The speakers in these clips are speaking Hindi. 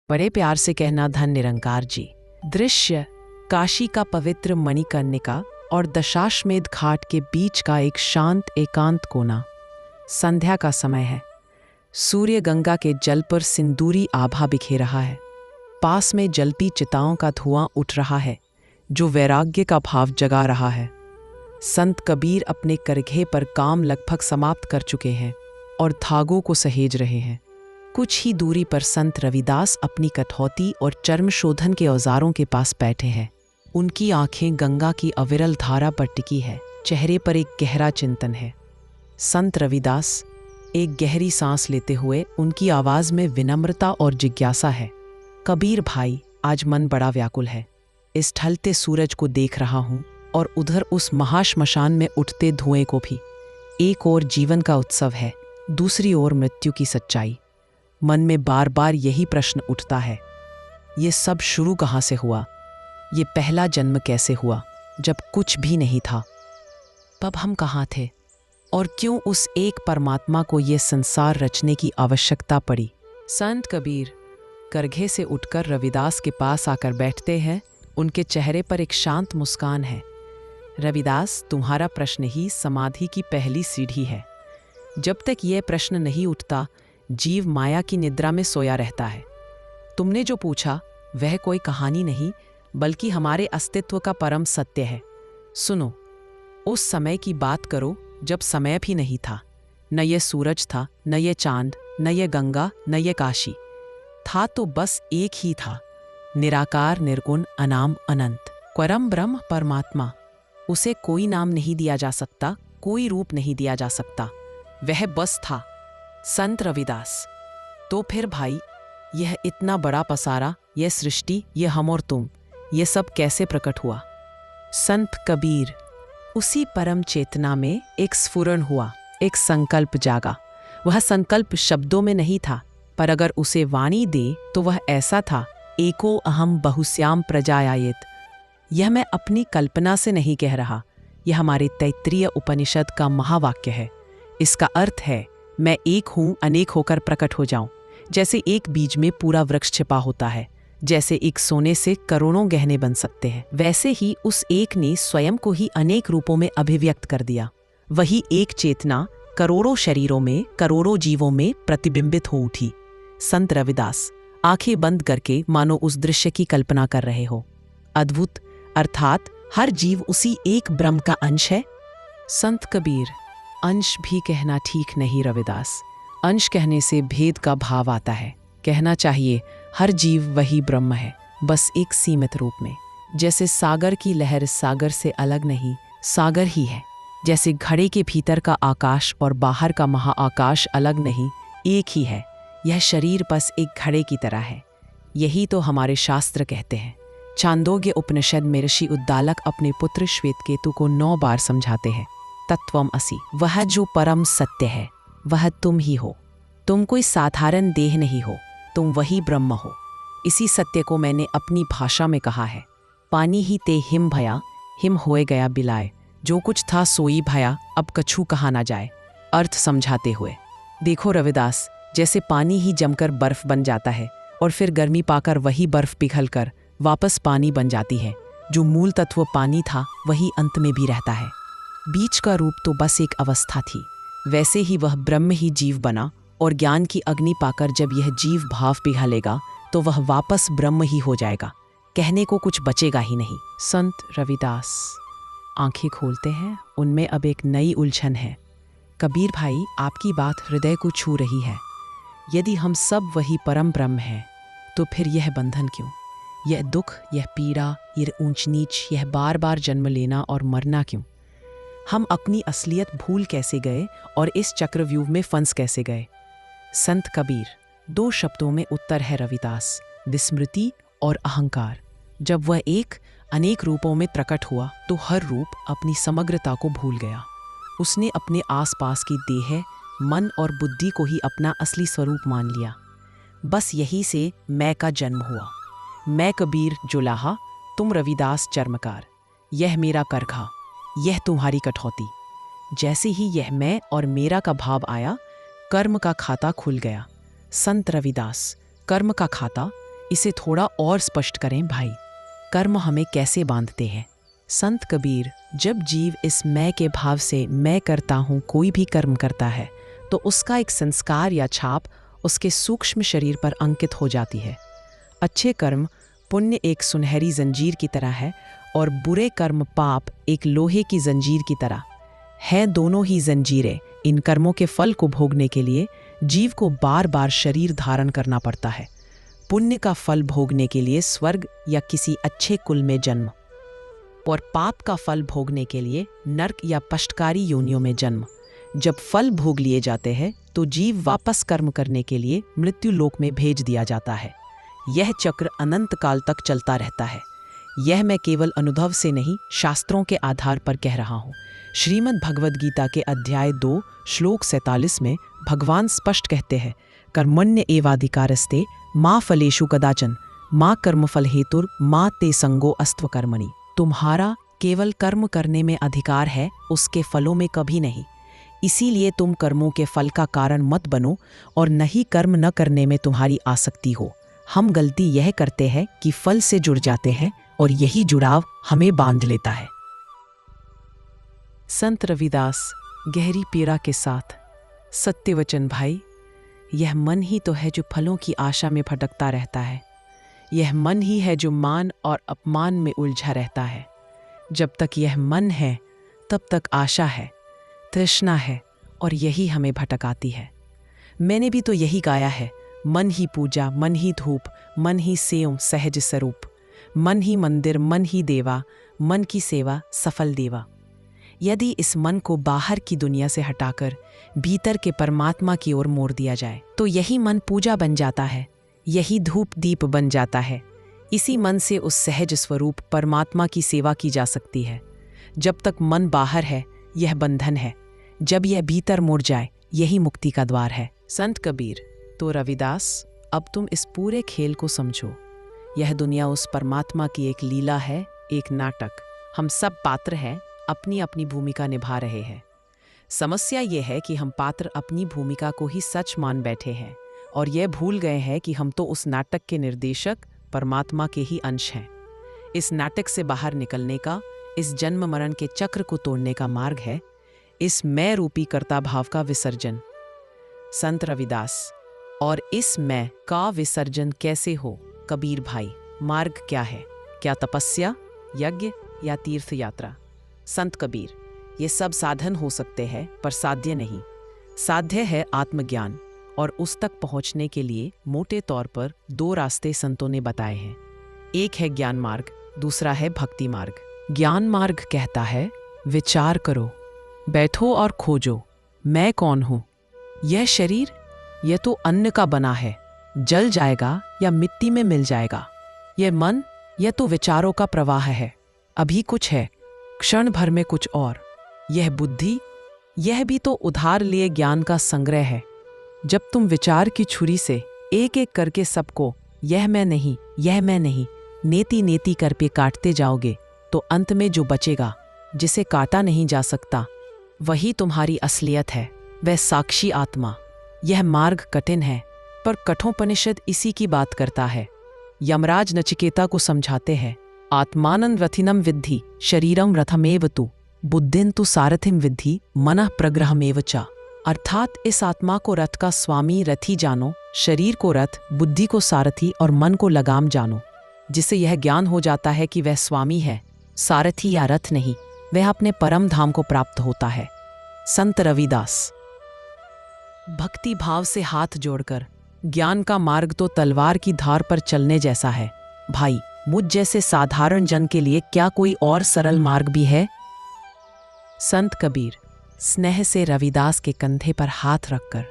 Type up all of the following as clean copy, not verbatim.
बड़े प्यार से कहना धन निरंकार जी। दृश्य काशी का पवित्र मणिकर्णिका और दशाश्वमेध घाट के बीच का एक शांत एकांत कोना। संध्या का समय है। सूर्य गंगा के जल पर सिंदूरी आभा बिखेर रहा है। पास में जलती चिताओं का धुआं उठ रहा है जो वैराग्य का भाव जगा रहा है। संत कबीर अपने करघे पर काम लगभग समाप्त कर चुके हैं और धागों को सहेज रहे हैं। कुछ ही दूरी पर संत रविदास अपनी कठौती और चर्म शोधन के औजारों के पास बैठे हैं। उनकी आंखें गंगा की अविरल धारा पर टिकी है। चेहरे पर एक गहरा चिंतन है। संत रविदास एक गहरी सांस लेते हुए, उनकी आवाज में विनम्रता और जिज्ञासा है। कबीर भाई, आज मन बड़ा व्याकुल है। इस ढलते सूरज को देख रहा हूं और उधर उस महाश्मशान में उठते धुएं को भी। एक ओर जीवन का उत्सव है, दूसरी ओर मृत्यु की सच्चाई। मन में बार बार यही प्रश्न उठता है, ये सब शुरू कहाँ से हुआ? ये पहला जन्म कैसे हुआ जब कुछ भी नहीं था? तब हम कहाँ थे और क्यों उस एक परमात्मा को ये संसार रचने की आवश्यकता पड़ी? संत कबीर करघे से उठकर रविदास के पास आकर बैठते हैं। उनके चेहरे पर एक शांत मुस्कान है। रविदास, तुम्हारा प्रश्न ही समाधि की पहली सीढ़ी है। जब तक यह प्रश्न नहीं उठता, जीव माया की निद्रा में सोया रहता है। तुमने जो पूछा वह कोई कहानी नहीं, बल्कि हमारे अस्तित्व का परम सत्य है। सुनो, उस समय की बात करो जब समय भी नहीं था। न ये सूरज था, न ये चांद, न ये गंगा, न ये काशी। था तो बस एक ही था, निराकार, निर्गुण, अनाम, अनंत, परम ब्रह्म परमात्मा। उसे कोई नाम नहीं दिया जा सकता, कोई रूप नहीं दिया जा सकता। वह बस था। संत रविदास, तो फिर भाई, यह इतना बड़ा पसारा, यह सृष्टि, यह हम और तुम, यह सब कैसे प्रकट हुआ? संत कबीर, उसी परम चेतना में एक स्फुरण हुआ, एक संकल्प जागा। वह संकल्प शब्दों में नहीं था, पर अगर उसे वाणी दे तो वह ऐसा था, एको अहम बहुश्याम प्रजायायेत। यह मैं अपनी कल्पना से नहीं कह रहा, यह हमारे तैत्तिरीय उपनिषद का महावाक्य है। इसका अर्थ है, मैं एक हूं, अनेक होकर प्रकट हो जाऊं। जैसे एक बीज में पूरा वृक्ष छिपा होता है, जैसे एक सोने से करोड़ों गहने बन सकते हैं, वैसे ही उस एक ने स्वयं को ही अनेक रूपों में अभिव्यक्त कर दिया। वही एक चेतना करोड़ों शरीरों में, करोड़ों जीवों में प्रतिबिंबित हो उठी। संत रविदास, आंखें बंद करके मानो उस दृश्य की कल्पना कर रहे हो। अद्भुत, अर्थात हर जीव उसी एक ब्रह्म का अंश है। संत कबीर, अंश भी कहना ठीक नहीं रविदास। अंश कहने से भेद का भाव आता है। कहना चाहिए हर जीव वही ब्रह्म है, बस एक सीमित रूप में। जैसे सागर की लहर सागर से अलग नहीं, सागर ही है। जैसे घड़े के भीतर का आकाश और बाहर का महाआकाश अलग नहीं, एक ही है। यह शरीर बस एक घड़े की तरह है। यही तो हमारे शास्त्र कहते हैं। छांदोग्य उपनिषद में ऋषि उद्दालक अपने पुत्र श्वेतकेतु को 9 बार समझाते हैं, तत्वम असि, वह जो परम सत्य है वह तुम ही हो। तुम कोई साधारण देह नहीं हो, तुम वही ब्रह्म हो। इसी सत्य को मैंने अपनी भाषा में कहा है। पानी ही ते हिम भया, हिम होए गया बिलाए। जो कुछ था सोई भया, अब कछु कहा ना जाए। अर्थ समझाते हुए, देखो रविदास, जैसे पानी ही जमकर बर्फ बन जाता है और फिर गर्मी पाकर वही बर्फ पिघलकर वापस पानी बन जाती है। जो मूल तत्व पानी था वही अंत में भी रहता है। बीच का रूप तो बस एक अवस्था थी। वैसे ही वह ब्रह्म ही जीव बना और ज्ञान की अग्नि पाकर जब यह जीव भाव पिघलेगा तो वह वापस ब्रह्म ही हो जाएगा। कहने को कुछ बचेगा ही नहीं। संत रविदास आंखें खोलते हैं। उनमें अब एक नई उलझन है। कबीर भाई, आपकी बात हृदय को छू रही है। यदि हम सब वही परम ब्रह्म हैं, तो फिर यह बंधन क्यों? यह दुख, यह पीड़ा, यह ऊंच नीच, यह बार बार जन्म लेना और मरना क्यों? हम अपनी असलियत भूल कैसे गए और इस चक्रव्यूह में फंस कैसे गए? संत कबीर, 2 शब्दों में उत्तर है रविदास, विस्मृति और अहंकार। जब वह एक अनेक रूपों में प्रकट हुआ तो हर रूप अपनी समग्रता को भूल गया। उसने अपने आसपास की देह, मन और बुद्धि को ही अपना असली स्वरूप मान लिया। बस यही से मैं का जन्म हुआ। मैं कबीर जुलाहा, तुम रविदास चर्मकार। यह मेरा करघा, यह तुम्हारी कठौती। जैसे ही यह मैं और मेरा का भाव आया, कर्म का खाता खुल गया। संत रविदास, कर्म का खाता इसे थोड़ा और स्पष्ट करें भाई, कर्म हमें कैसे बांधते हैं। संत कबीर, जब जीव इस मैं के भाव से मैं करता हूँ कोई भी कर्म करता है तो उसका एक संस्कार या छाप उसके सूक्ष्म शरीर पर अंकित हो जाती है। अच्छे कर्म पुण्य एक सुनहरी जंजीर की तरह है और बुरे कर्म पाप एक लोहे की जंजीर की तरह है। दोनों ही जंजीरें। इन कर्मों के फल को भोगने के लिए जीव को बार बार शरीर धारण करना पड़ता है। पुण्य का फल भोगने के लिए स्वर्ग या किसी अच्छे कुल में जन्म, और पाप का फल भोगने के लिए नरक या पष्टकारी योनियों में जन्म। जब फल भोग लिए जाते हैं तो जीव वापस कर्म करने के लिए मृत्यु लोक में भेज दिया जाता है। यह चक्र अनंत काल तक चलता रहता है। यह मैं केवल अनुभव से नहीं, शास्त्रों के आधार पर कह रहा हूँ। श्रीमद् भगवद गीता के अध्याय 2 श्लोक 47 में भगवान स्पष्ट कहते हैं, कर्मण्य एवाधिकारस्ते माँ फलेषु कदाचन माँ कर्मफल हेतुर माँ ते संगो अस्त्व कर्मणि। तुम्हारा केवल कर्म करने में अधिकार है, उसके फलों में कभी नहीं। इसीलिए तुम कर्मों के फल का कारण मत बनो और न ही कर्म न करने में तुम्हारी आसक्ति हो। हम गलती यह करते हैं कि फल से जुड़ जाते हैं और यही जुड़ाव हमें बांध लेता है। संत रविदास गहरी पीड़ा के साथ, सत्यवचन भाई, यह मन ही तो है जो फलों की आशा में भटकता रहता है। यह मन ही है जो मान और अपमान में उलझा रहता है। जब तक यह मन है तब तक आशा है, तृष्णा है, और यही हमें भटकाती है। मैंने भी तो यही गाया है, मन ही पूजा, मन ही धूप, मन ही सेव सहज स्वरूप, मन ही मंदिर, मन ही देवा, मन की सेवा सफल देवा। यदि इस मन को बाहर की दुनिया से हटाकर भीतर के परमात्मा की ओर मोड़ दिया जाए तो यही मन पूजा बन जाता है, यही धूप दीप बन जाता है। इसी मन से उस सहज स्वरूप परमात्मा की सेवा की जा सकती है। जब तक मन बाहर है यह बंधन है, जब यह भीतर मुड़ जाए यही मुक्ति का द्वार है। संत कबीर, तो रविदास, अब तुम इस पूरे खेल को समझो। यह दुनिया उस परमात्मा की एक लीला है, एक नाटक। हम सब पात्र हैं, अपनी अपनी भूमिका निभा रहे हैं। समस्या यह है कि हम पात्र अपनी भूमिका को ही सच मान बैठे हैं और यह भूल गए हैं कि हम तो उस नाटक के निर्देशक परमात्मा के ही अंश हैं। इस नाटक से बाहर निकलने का, इस जन्म मरण के चक्र को तोड़ने का मार्ग है इस मैं रूपी कर्ता भाव का विसर्जन। संत रविदास, और इस मैं का विसर्जन कैसे हो कबीर भाई? मार्ग क्या है? क्या तपस्या, यज्ञ या तीर्थ यात्रा? संत कबीर, ये सब साधन हो सकते हैं पर साध्य नहीं। साध्य है आत्मज्ञान, और उस तक पहुंचने के लिए मोटे तौर पर 2 रास्ते संतों ने बताए हैं। एक है ज्ञान मार्ग, दूसरा है भक्ति मार्ग। ज्ञान मार्ग कहता है, विचार करो, बैठो और खोजो, मैं कौन हूँ? यह शरीर, यह तो अन्न का बना है, जल जाएगा या मिट्टी में मिल जाएगा। यह मन, यह तो विचारों का प्रवाह है, अभी कुछ है, क्षण भर में कुछ और। यह बुद्धि, यह भी तो उधार लिए ज्ञान का संग्रह है। जब तुम विचार की छुरी से एक एक करके सबको यह मैं नहीं, यह मैं नहीं, नेति नेति कर पे काटते जाओगे तो अंत में जो बचेगा, जिसे काटा नहीं जा सकता, वही तुम्हारी असलियत है, वह साक्षी आत्मा। यह मार्ग कठिन है, पर कठोपनिषद इसी की बात करता है। यमराज नचिकेता को समझाते हैं, आत्मानं रथिनं विद्धि शरीरं रथमेव तु बुद्धिं तु सारथिं विद्धि मनः प्रग्रहमेव च। अर्थात इस आत्मा को रथ का स्वामी रथी जानो, शरीर को रथ, बुद्धि को सारथी और मन को लगाम जानो। जिससे यह ज्ञान हो जाता है कि वह स्वामी है, सारथी या रथ नहीं, वह अपने परम धाम को प्राप्त होता है। संत रविदास, भक्ति भाव से हाथ जोड़कर, ज्ञान का मार्ग तो तलवार की धार पर चलने जैसा है। भाई, मुझ जैसे साधारण जन के लिए क्या कोई और सरल मार्ग भी है? संत कबीर, स्नेह से रविदास के कंधे पर हाथ रखकर,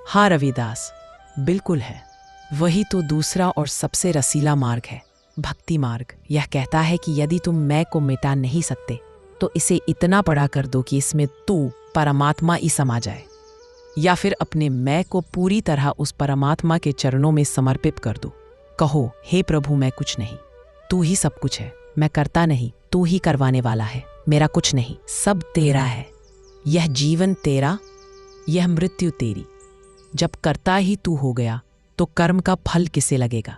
हाँ रविदास, बिल्कुल है। वही तो दूसरा और सबसे रसीला मार्ग है, भक्ति मार्ग। यह कहता है कि यदि तुम मैं को मिटा नहीं सकते तो इसे इतना बड़ा कर दो कि इसमें तू परमात्मा ही समा जाए, या फिर अपने मैं को पूरी तरह उस परमात्मा के चरणों में समर्पित कर दो। कहो, हे प्रभु, मैं कुछ नहीं, तू ही सब कुछ है, मैं करता नहीं, तू ही करवाने वाला है, मेरा कुछ नहीं, सब तेरा है। यह जीवन तेरा, यह मृत्यु तेरी। जब करता ही तू हो गया तो कर्म का फल किसे लगेगा?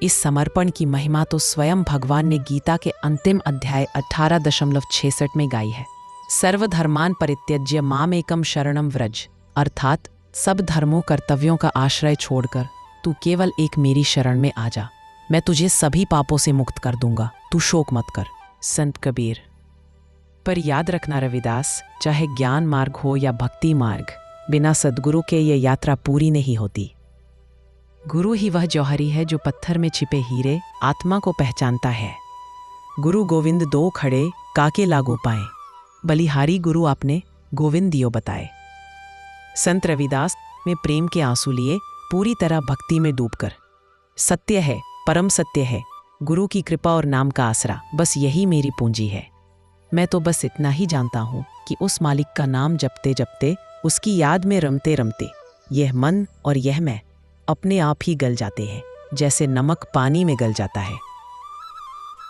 इस समर्पण की महिमा तो स्वयं भगवान ने गीता के अंतिम अध्याय 18.66 में गाई है। सर्वधर्मान परित्यज्य मामेकम शरणम व्रज, अर्थात सब धर्मों कर्तव्यों का आश्रय छोड़कर तू केवल एक मेरी शरण में आ जा, मैं तुझे सभी पापों से मुक्त कर दूंगा, तू शोक मत कर। संत कबीर। पर याद रखना रविदास, चाहे ज्ञान मार्ग हो या भक्ति मार्ग, बिना सद्गुरु के ये यात्रा पूरी नहीं होती। गुरु ही वह जौहरी है जो पत्थर में छिपे हीरे आत्मा को पहचानता है। गुरु गोविंद दो खड़े काके लागो पाए, बलिहारी गुरु आपने गोविंद दियो बताए। संत रविदास में प्रेम के आंसू लिए, पूरी तरह भक्ति में डूबकर। सत्य है, परम सत्य है, गुरु की कृपा और नाम का आसरा, बस यही मेरी पूंजी है। मैं तो बस इतना ही जानता हूँ कि उस मालिक का नाम जपते जपते, उसकी याद में रमते रमते, यह मन और यह मैं अपने आप ही गल जाते हैं, जैसे नमक पानी में गल जाता है।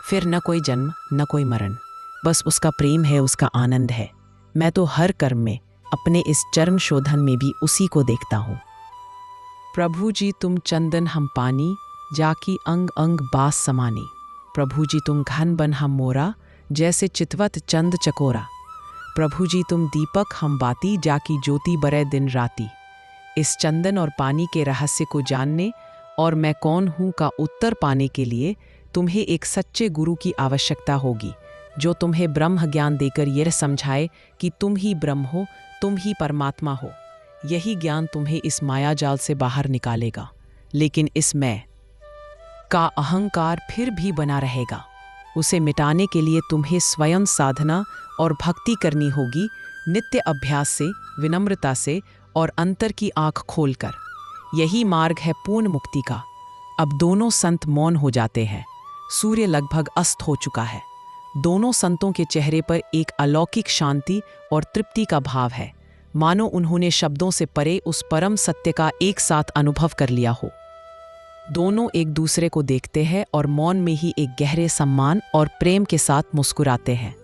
फिर न कोई जन्म न कोई मरण, बस उसका प्रेम है, उसका आनंद है। मैं तो हर कर्म में, अपने इस चर्म शोधन में भी उसी को देखता हूँ। प्रभु जी तुम चंदन हम पानी, जाकी अंग अंग बास समानी। प्रभु जी तुम घन बन हम मोरा, जैसे चितवत चंद चकोरा। प्रभु जी तुम दीपक हम बाती, जाकी ज्योति बरे दिन राती। इस चंदन और पानी के रहस्य को जानने और मैं कौन हूँ का उत्तर पाने के लिए तुम्हें एक सच्चे गुरु की आवश्यकता होगी, जो तुम्हें ब्रह्म ज्ञान देकर यह समझाए कि तुम ही ब्रह्म हो, तुम ही परमात्मा हो। यही ज्ञान तुम्हें इस मायाजाल से बाहर निकालेगा, लेकिन इस मैं का अहंकार फिर भी बना रहेगा। उसे मिटाने के लिए तुम्हें स्वयं साधना और भक्ति करनी होगी, नित्य अभ्यास से, विनम्रता से और अंतर की आंख खोलकर। यही मार्ग है पूर्ण मुक्ति का। अब दोनों संत मौन हो जाते हैं। सूर्य लगभग अस्त हो चुका है। दोनों संतों के चेहरे पर एक अलौकिक शांति और तृप्ति का भाव है, मानो उन्होंने शब्दों से परे उस परम सत्य का एक साथ अनुभव कर लिया हो। दोनों एक दूसरे को देखते हैं और मौन में ही एक गहरे सम्मान और प्रेम के साथ मुस्कुराते हैं।